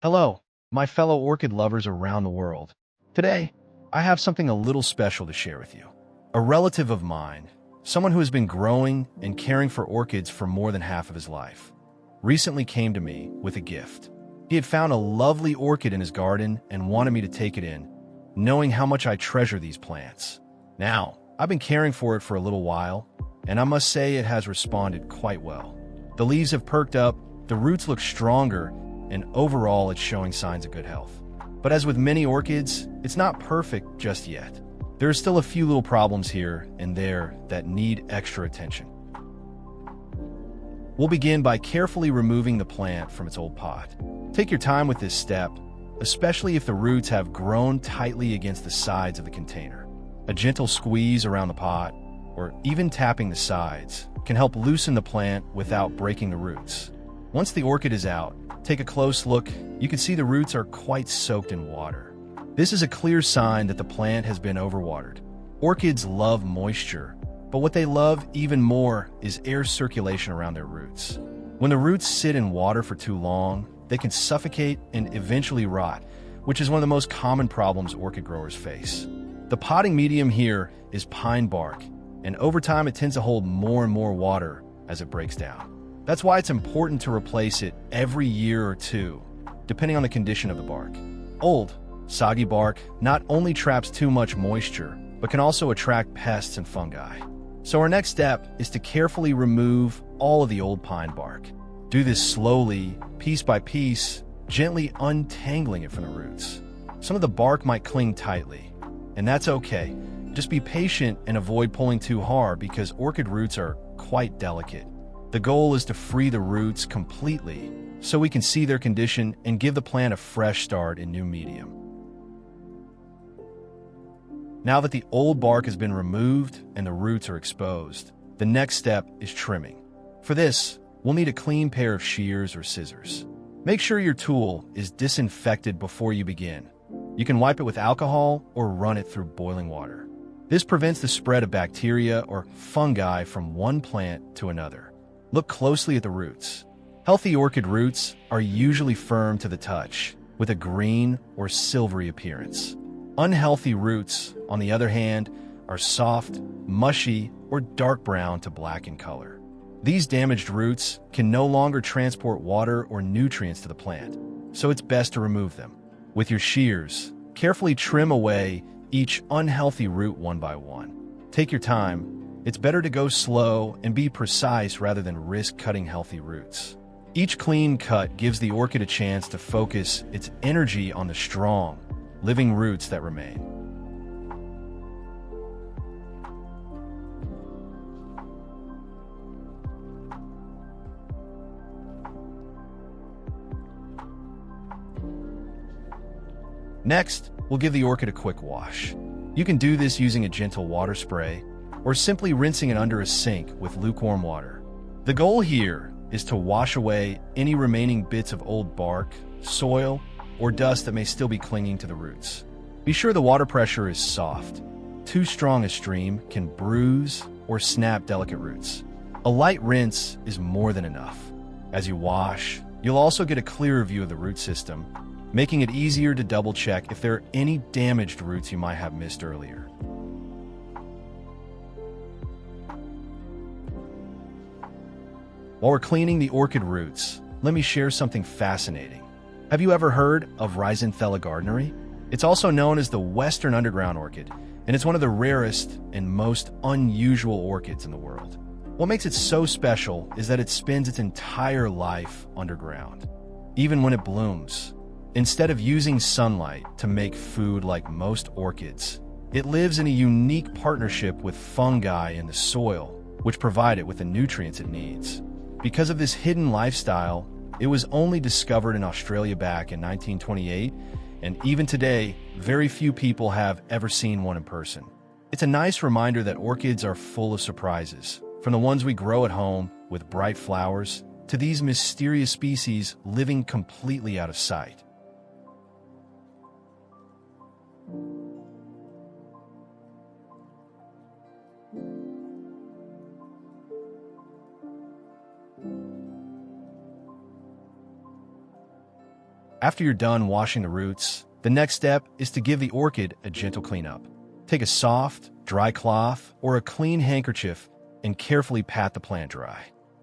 Hello, my fellow orchid lovers around the world. Today, I have something a little special to share with you. A relative of mine, someone who has been growing and caring for orchids for more than half of his life, recently came to me with a gift. He had found a lovely orchid in his garden and wanted me to take it in, knowing how much I treasure these plants. Now, I've been caring for it for a little while, and I must say it has responded quite well. The leaves have perked up, the roots look stronger, and overall it's showing signs of good health. But as with many orchids, it's not perfect just yet. There are still a few little problems here and there that need extra attention. We'll begin by carefully removing the plant from its old pot. Take your time with this step, especially if the roots have grown tightly against the sides of the container. A gentle squeeze around the pot, or even tapping the sides, can help loosen the plant without breaking the roots. Once the orchid is out, take a close look. You can see the roots are quite soaked in water. This is a clear sign that the plant has been overwatered. Orchids love moisture, but what they love even more is air circulation around their roots. When the roots sit in water for too long, they can suffocate and eventually rot, which is one of the most common problems orchid growers face. The potting medium here is pine bark, and over time it tends to hold more and more water as it breaks down. That's why it's important to replace it every year or two, depending on the condition of the bark. Old, soggy bark not only traps too much moisture, but can also attract pests and fungi. So our next step is to carefully remove all of the old pine bark. Do this slowly, piece by piece, gently untangling it from the roots. Some of the bark might cling tightly, and that's okay. Just be patient and avoid pulling too hard because orchid roots are quite delicate. The goal is to free the roots completely so we can see their condition and give the plant a fresh start in new medium. Now that the old bark has been removed and the roots are exposed, the next step is trimming. For this, we'll need a clean pair of shears or scissors. Make sure your tool is disinfected before you begin. You can wipe it with alcohol or run it through boiling water. This prevents the spread of bacteria or fungi from one plant to another. Look closely at the roots. Healthy orchid roots are usually firm to the touch, with a green or silvery appearance. Unhealthy roots, on the other hand, are soft, mushy, or dark brown to black in color. These damaged roots can no longer transport water or nutrients to the plant, so it's best to remove them. With your shears, carefully trim away each unhealthy root one by one. Take your time. It's better to go slow and be precise rather than risk cutting healthy roots. Each clean cut gives the orchid a chance to focus its energy on the strong, living roots that remain. Next, we'll give the orchid a quick wash. You can do this using a gentle water spray, or simply rinsing it under a sink with lukewarm water. The goal here is to wash away any remaining bits of old bark, soil, or dust that may still be clinging to the roots. Be sure the water pressure is soft. Too strong a stream can bruise or snap delicate roots. A light rinse is more than enough. As you wash, you'll also get a clearer view of the root system, making it easier to double-check if there are any damaged roots you might have missed earlier. While we're cleaning the orchid roots, let me share something fascinating. Have you ever heard of Rhizanthella gardneri? It's also known as the Western underground orchid, and it's one of the rarest and most unusual orchids in the world. What makes it so special is that it spends its entire life underground, even when it blooms. Instead of using sunlight to make food like most orchids, it lives in a unique partnership with fungi in the soil, which provide it with the nutrients it needs. Because of this hidden lifestyle, it was only discovered in Australia back in 1928, and even today, very few people have ever seen one in person. It's a nice reminder that orchids are full of surprises, from the ones we grow at home with bright flowers to these mysterious species living completely out of sight. After you're done washing the roots, the next step is to give the orchid a gentle cleanup. Take a soft, dry cloth or a clean handkerchief and carefully pat the plant dry.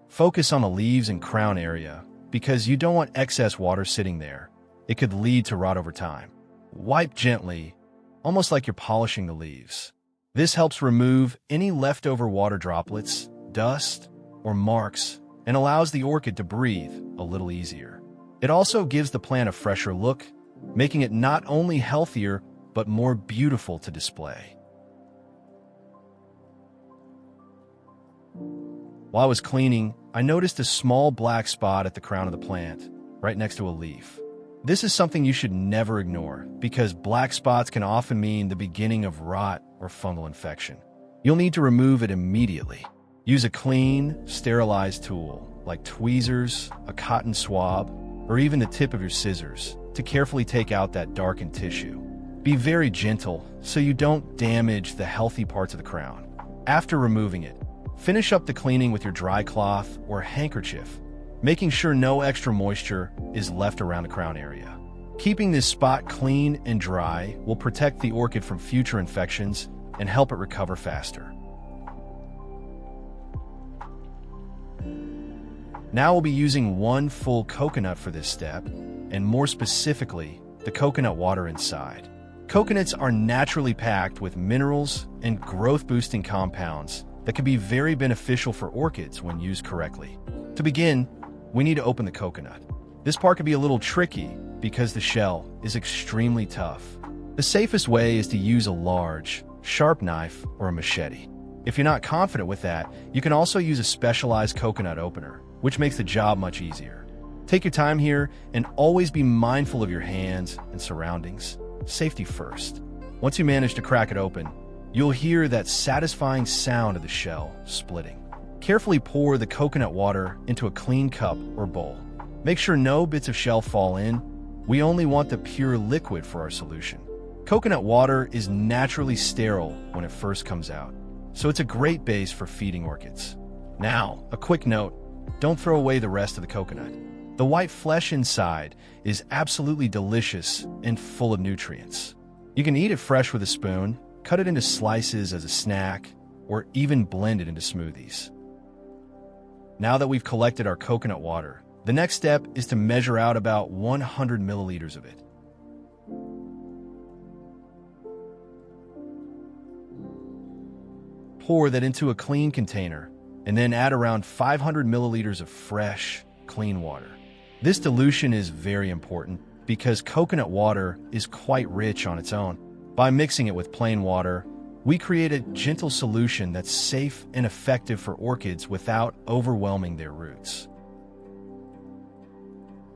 Focus on the leaves and crown area because you don't want excess water sitting there. It could lead to rot over time. Wipe gently, almost like you're polishing the leaves. This helps remove any leftover water droplets, dust, or marks, and allows the orchid to breathe a little easier. It also gives the plant a fresher look, making it not only healthier, but more beautiful to display. While I was cleaning, I noticed a small black spot at the crown of the plant, right next to a leaf. This is something you should never ignore because black spots can often mean the beginning of rot or fungal infection. You'll need to remove it immediately. Use a clean, sterilized tool like tweezers, a cotton swab, or even the tip of your scissors to carefully take out that darkened tissue. Be very gentle so you don't damage the healthy parts of the crown. After removing it, finish up the cleaning with your dry cloth or handkerchief, making sure no extra moisture is left around the crown area. Keeping this spot clean and dry will protect the orchid from future infections and help it recover faster. Now we'll be using 1 full coconut for this step, and more specifically, the coconut water inside. Coconuts are naturally packed with minerals and growth-boosting compounds that can be very beneficial for orchids when used correctly. To begin, we need to open the coconut. This part can be a little tricky because the shell is extremely tough. The safest way is to use a large, sharp knife or a machete. If you're not confident with that, you can also use a specialized coconut opener, which makes the job much easier. Take your time here and always be mindful of your hands and surroundings. Safety first. Once you manage to crack it open, you'll hear that satisfying sound of the shell splitting. Carefully pour the coconut water into a clean cup or bowl. Make sure no bits of shell fall in. We only want the pure liquid for our solution. Coconut water is naturally sterile when it first comes out, so it's a great base for feeding orchids. Now, a quick note, don't throw away the rest of the coconut. The white flesh inside is absolutely delicious and full of nutrients. You can eat it fresh with a spoon, cut it into slices as a snack, or even blend it into smoothies. Now that we've collected our coconut water, the next step is to measure out about 100 milliliters of it. Pour that into a clean container, and then add around 500 milliliters of fresh, clean water. This dilution is very important because coconut water is quite rich on its own. By mixing it with plain water, we create a gentle solution that's safe and effective for orchids without overwhelming their roots.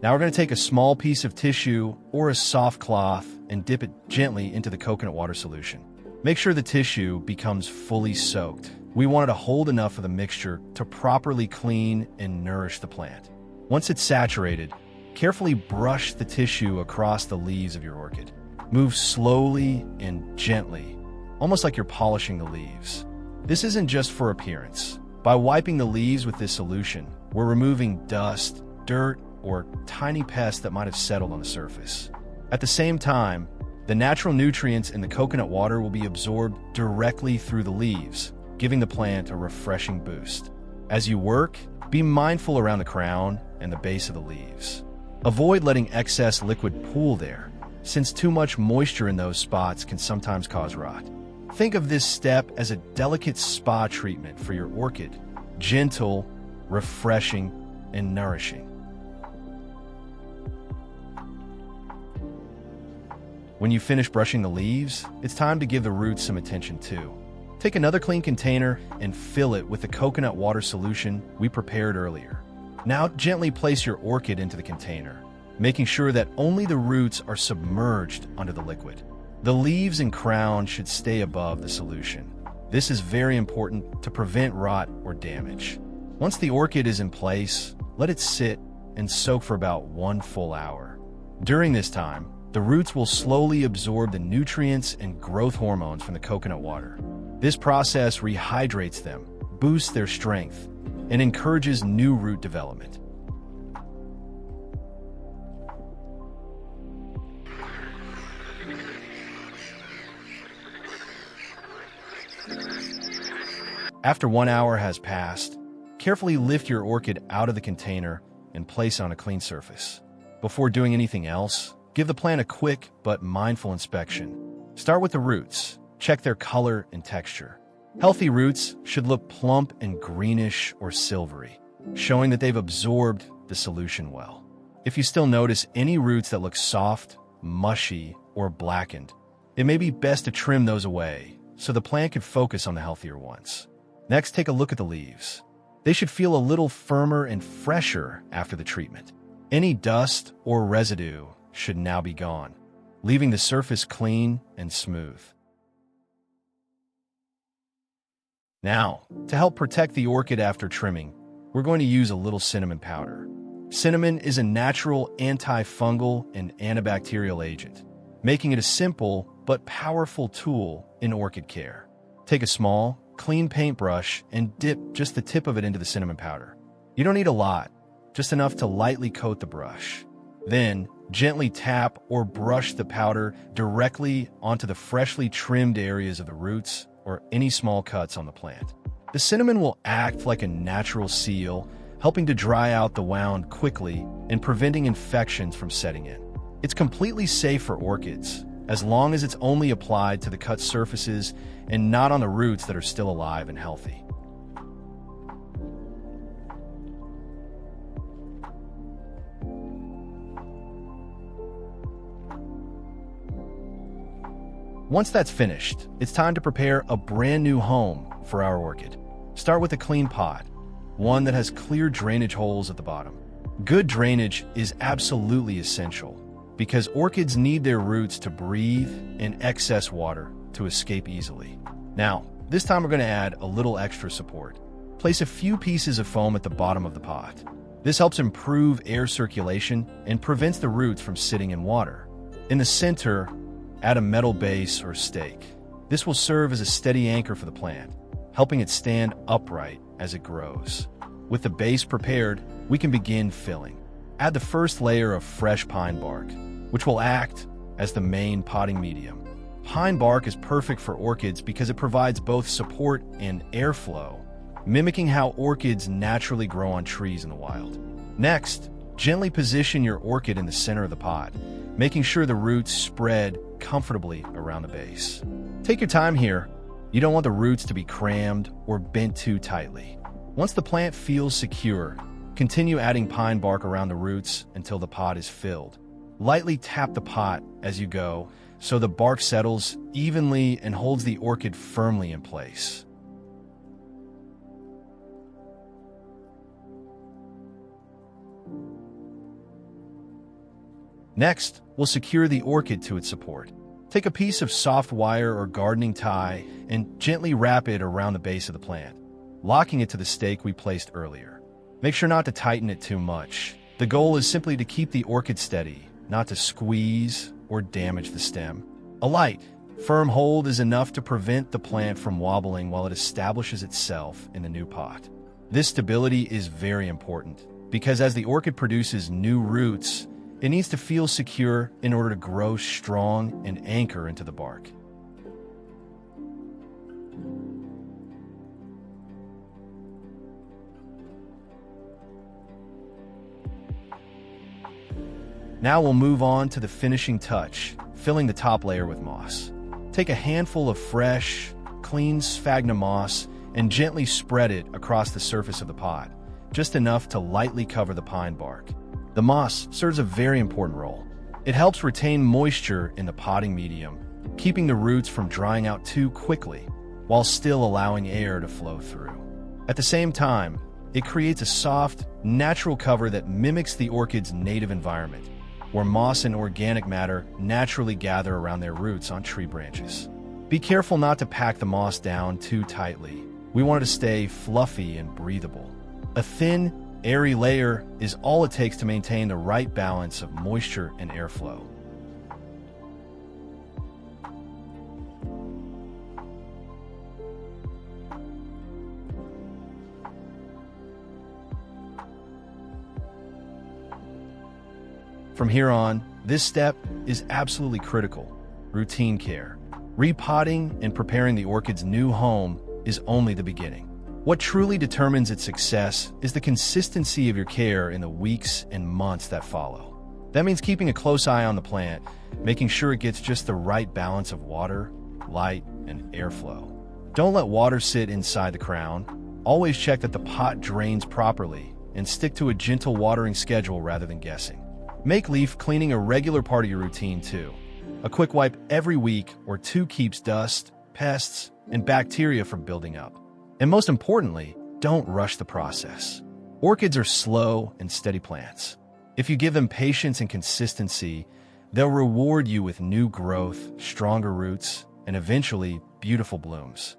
Now we're going to take a small piece of tissue or a soft cloth and dip it gently into the coconut water solution. Make sure the tissue becomes fully soaked. We want it to hold enough of the mixture to properly clean and nourish the plant. Once it's saturated, carefully brush the tissue across the leaves of your orchid. Move slowly and gently, almost like you're polishing the leaves. This isn't just for appearance. By wiping the leaves with this solution, we're removing dust, dirt, or tiny pests that might have settled on the surface. At the same time, the natural nutrients in the coconut water will be absorbed directly through the leaves, giving the plant a refreshing boost. As you work, be mindful around the crown and the base of the leaves. Avoid letting excess liquid pool there, since too much moisture in those spots can sometimes cause rot. Think of this step as a delicate spa treatment for your orchid, gentle, refreshing, and nourishing. When you finish brushing the leaves, it's time to give the roots some attention too. Take another clean container and fill it with the coconut water solution we prepared earlier. Now gently place your orchid into the container, making sure that only the roots are submerged under the liquid. The leaves and crown should stay above the solution. This is very important to prevent rot or damage. Once the orchid is in place, let it sit and soak for about 1 full hour. During this time, the roots will slowly absorb the nutrients and growth hormones from the coconut water. This process rehydrates them, boosts their strength, and encourages new root development. After 1 hour has passed, carefully lift your orchid out of the container and place on a clean surface. Before doing anything else, give the plant a quick but mindful inspection. Start with the roots. Check their color and texture. Healthy roots should look plump and greenish or silvery, showing that they've absorbed the solution well. If you still notice any roots that look soft, mushy, or blackened, it may be best to trim those away so the plant can focus on the healthier ones. Next, take a look at the leaves. They should feel a little firmer and fresher after the treatment. Any dust or residue should now be gone, leaving the surface clean and smooth. Now, to help protect the orchid after trimming, we're going to use a little cinnamon powder. Cinnamon is a natural antifungal and antibacterial agent, making it a simple but powerful tool in orchid care. Take a small, clean paintbrush and dip just the tip of it into the cinnamon powder. You don't need a lot, just enough to lightly coat the brush. Then, gently tap or brush the powder directly onto the freshly trimmed areas of the roots or any small cuts on the plant. The cinnamon will act like a natural seal, helping to dry out the wound quickly and preventing infections from setting in. It's completely safe for orchids, as long as it's only applied to the cut surfaces and not on the roots that are still alive and healthy. Once that's finished, it's time to prepare a brand new home for our orchid. Start with a clean pot, one that has clear drainage holes at the bottom. Good drainage is absolutely essential because orchids need their roots to breathe and excess water to escape easily. Now, this time we're going to add a little extra support. Place a few pieces of foam at the bottom of the pot. This helps improve air circulation and prevents the roots from sitting in water. In the center, add a metal base or stake. This will serve as a steady anchor for the plant, helping it stand upright as it grows. With the base prepared, we can begin filling. Add the first layer of fresh pine bark, which will act as the main potting medium. Pine bark is perfect for orchids because it provides both support and airflow, mimicking how orchids naturally grow on trees in the wild. Next, gently position your orchid in the center of the pot, making sure the roots spread comfortably around the base. Take your time here. You don't want the roots to be crammed or bent too tightly. Once the plant feels secure, continue adding pine bark around the roots until the pot is filled. Lightly tap the pot as you go so the bark settles evenly and holds the orchid firmly in place. Next, we'll secure the orchid to its support. Take a piece of soft wire or gardening tie and gently wrap it around the base of the plant, locking it to the stake we placed earlier. Make sure not to tighten it too much. The goal is simply to keep the orchid steady, not to squeeze or damage the stem. A light, firm hold is enough to prevent the plant from wobbling while it establishes itself in the new pot. This stability is very important because as the orchid produces new roots, it needs to feel secure in order to grow strong and anchor into the bark. Now we'll move on to the finishing touch, filling the top layer with moss. Take a handful of fresh, clean sphagnum moss and gently spread it across the surface of the pot, just enough to lightly cover the pine bark. The moss serves a very important role. It helps retain moisture in the potting medium, keeping the roots from drying out too quickly, while still allowing air to flow through. At the same time, it creates a soft, natural cover that mimics the orchid's native environment, where moss and organic matter naturally gather around their roots on tree branches. Be careful not to pack the moss down too tightly. We want it to stay fluffy and breathable. A thin, airy layer is all it takes to maintain the right balance of moisture and airflow. From here on, this step is absolutely critical. Routine care. Repotting and preparing the orchid's new home is only the beginning. What truly determines its success is the consistency of your care in the weeks and months that follow. That means keeping a close eye on the plant, making sure it gets just the right balance of water, light, and airflow. Don't let water sit inside the crown. Always check that the pot drains properly and stick to a gentle watering schedule rather than guessing. Make leaf cleaning a regular part of your routine too. A quick wipe every week or two keeps dust, pests, and bacteria from building up. And most importantly, don't rush the process. Orchids are slow and steady plants. If you give them patience and consistency, they'll reward you with new growth, stronger roots, and eventually beautiful blooms.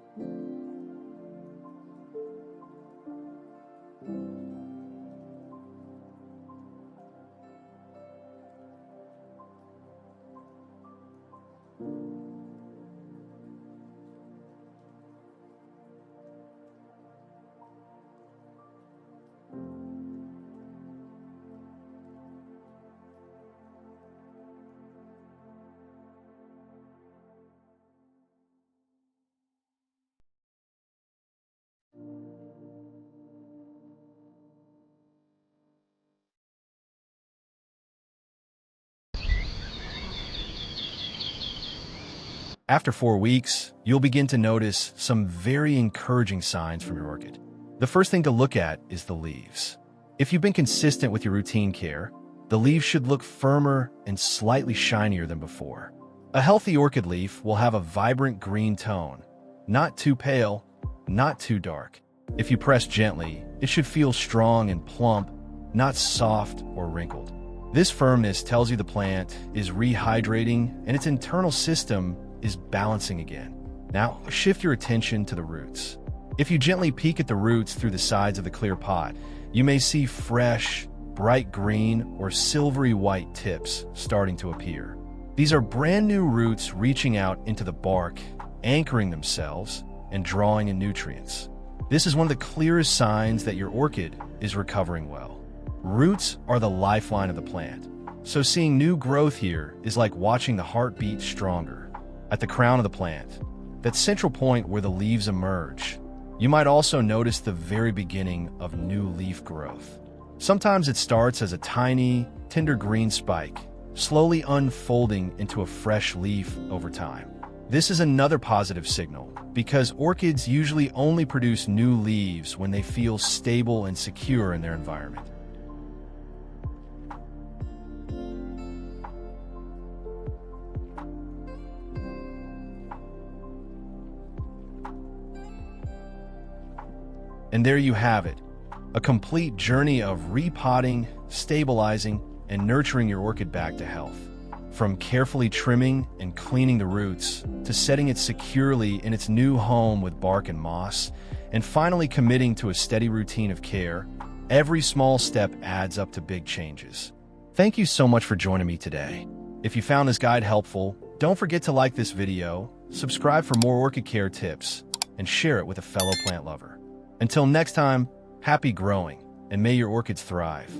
After 4 weeks, you'll begin to notice some very encouraging signs from your orchid. The first thing to look at is the leaves. If you've been consistent with your routine care, the leaves should look firmer and slightly shinier than before. A healthy orchid leaf will have a vibrant green tone, not too pale, not too dark. If you press gently, it should feel strong and plump, not soft or wrinkled. This firmness tells you the plant is rehydrating and its internal system is balancing again. Now, shift your attention to the roots. If you gently peek at the roots through the sides of the clear pot, you may see fresh, bright green or silvery white tips starting to appear. These are brand new roots reaching out into the bark, anchoring themselves, and drawing in nutrients. This is one of the clearest signs that your orchid is recovering well. Roots are the lifeline of the plant, so seeing new growth here is like watching the heart beat stronger. At the crown of the plant, that central point where the leaves emerge, you might also notice the very beginning of new leaf growth. Sometimes it starts as a tiny, tender green spike, slowly unfolding into a fresh leaf over time. This is another positive signal, because orchids usually only produce new leaves when they feel stable and secure in their environment. And there you have it, a complete journey of repotting, stabilizing, and nurturing your orchid back to health. From carefully trimming and cleaning the roots, to setting it securely in its new home with bark and moss, and finally committing to a steady routine of care, every small step adds up to big changes. Thank you so much for joining me today. If you found this guide helpful, don't forget to like this video, subscribe for more orchid care tips, and share it with a fellow plant lover. Until next time, happy growing, and may your orchids thrive.